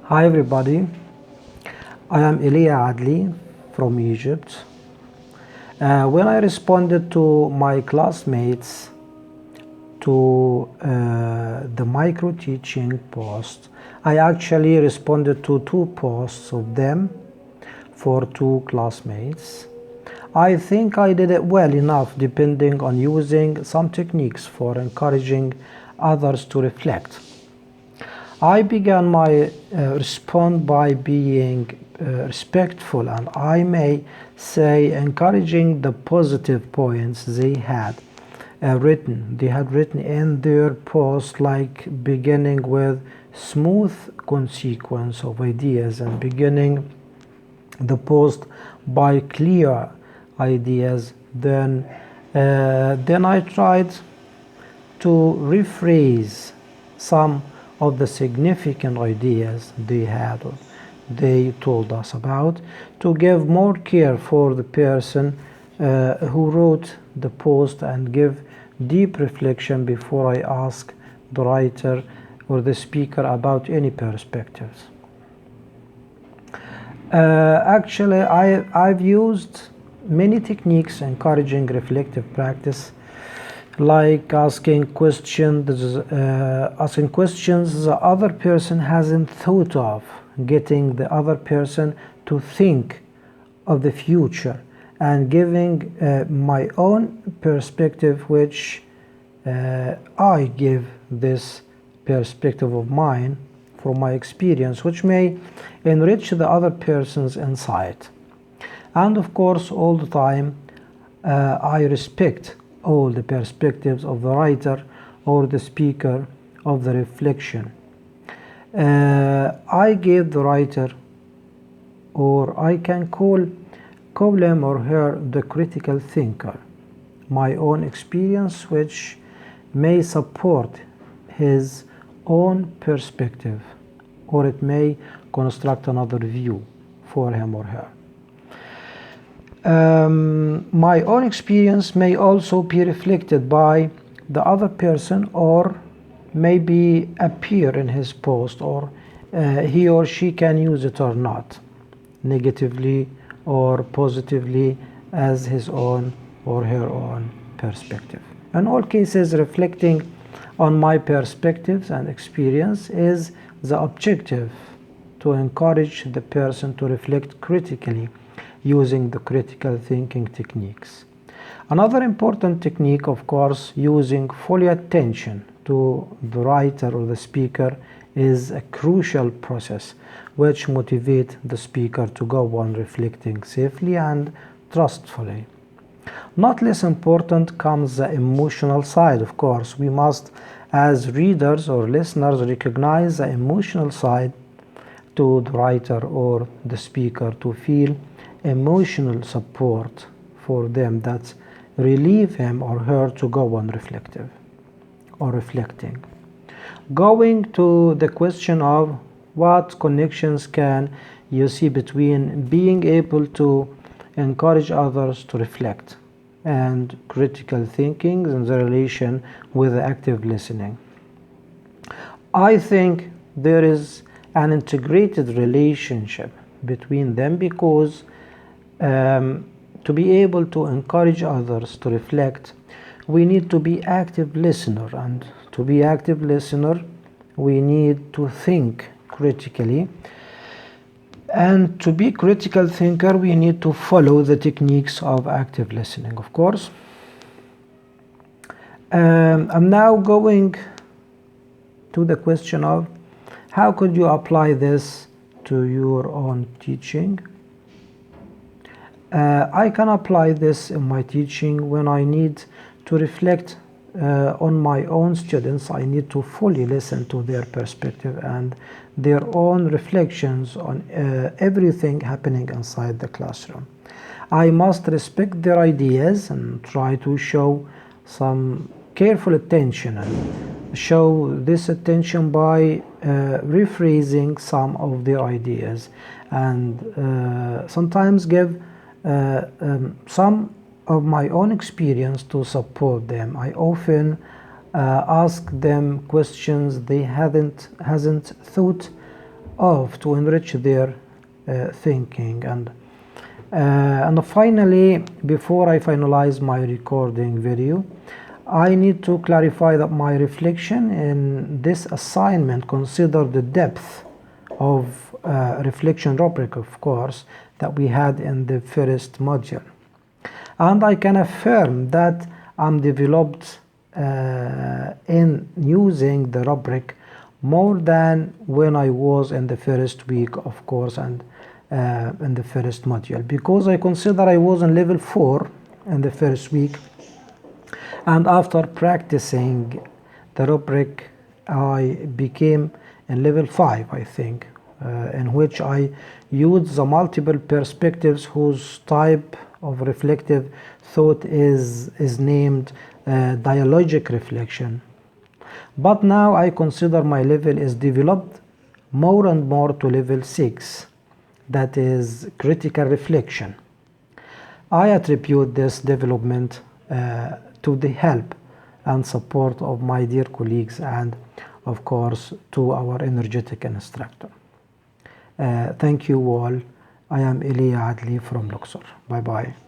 Hi everybody, I am Elia Adli from Egypt. When I responded to my classmates to the micro teaching post, I actually responded to two posts of them for two classmates. I think I did it well enough depending on using some techniques for encouraging others to reflect. I began my response by being respectful and I may say encouraging the positive points they had written. They had written in their post, like beginning with smooth consequence of ideas and beginning the post by clear ideas. Then I tried to rephrase some of the significant ideas they had or they told us about, to give more care for the person who wrote the post and give deep reflection before I ask the writer or the speaker about any perspectives. Actually, I've used many techniques encouraging reflective practice, like asking questions the other person hasn't thought of, getting the other person to think of the future, and giving my own perspective, which I give this perspective of mine from my experience, which may enrich the other person's insight. And of course, all the time, I respect all the perspectives of the writer or the speaker of the reflection. I gave the writer, or I can call him or her, the critical thinker, my own experience, which may support his own perspective, or it may construct another view for him or her. My own experience may also be reflected by the other person, or maybe appear in his post, or he or she can use it or not, negatively or positively, as his own or her own perspective. In all cases, reflecting on my perspectives and experience is the objective, to encourage the person to reflect critically using the critical thinking techniques. Another important technique, of course, using full attention to the writer or the speaker, is a crucial process which motivates the speaker to go on reflecting safely and trustfully. Not less important comes the emotional side. Of course, we must, as readers or listeners, recognize the emotional side to the writer or the speaker, to feel emotional support for them that relieve him or her to go on reflective or reflecting. Going to the question of what connections can you see between being able to encourage others to reflect and critical thinking and the relation with active listening. I think there is an integrated relationship between them, because to be able to encourage others to reflect, we need to be active listener, and to be active listener, we need to think critically, and to be critical thinker, we need to follow the techniques of active listening, of course. I'm now going to the question of how could you apply this to your own teaching. I can apply this in my teaching when I need to reflect on my own students. I need to fully listen to their perspective and their own reflections on everything happening inside the classroom. I must respect their ideas and try to show some careful attention, and show this attention by rephrasing some of their ideas, and sometimes give some of my own experience to support them. I often ask them questions they hasn't thought of to enrich their thinking. And finally, before I finalize my recording video, I need to clarify that my reflection in this assignment consider the depth of reflection rubric, of course, that we had in the first module. And I can affirm that I'm developed in using the rubric more than when I was in the first week, of course, and in the first module, because I consider I was in level 4 in the first week, and after practicing the rubric I became in level 5, I think, in which I use the multiple perspectives whose type of reflective thought is named dialogic reflection. But now I consider my level is developed more and more to level 6, that is critical reflection. I attribute this development to the help and support of my dear colleagues and of course to our energetic instructor. Thank you all. I am Elia Adli from Luxor. Bye bye.